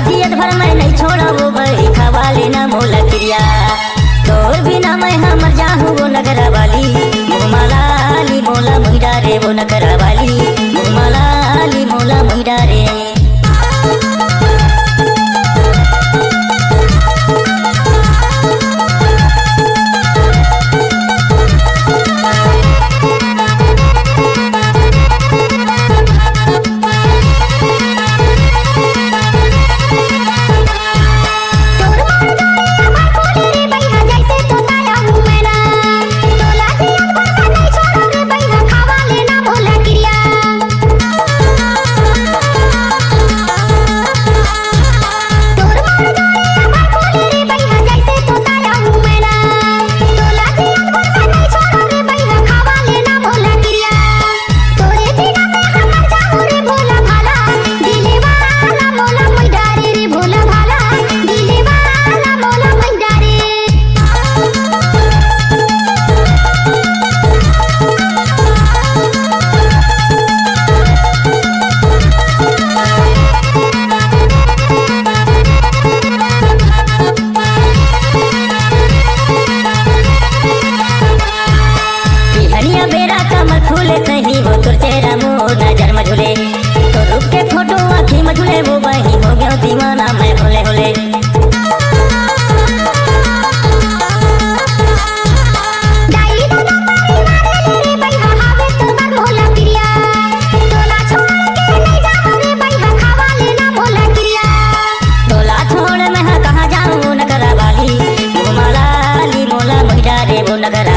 जियत भर मैं नहीं छोड़ा वो बही खवा लेना मोला क्रिया तोर बिना मैं हमर जाहूँ वो नगरा वाली मुहमालाली मोला मुहिडा रे वो नगरा वाली मुहमालाली मोला मुहिडा रे। फूले सही वो तुर चेहरा मोर नजर में झूले तो रुक के फोटो आँखी में झूले वो बही हो गया दीवाना मैं होले होले। टोला छोड़ मैं कहाँ जाऊँ नगरा वाली मुहमालाली मोला मुहिडा रे वो नगरा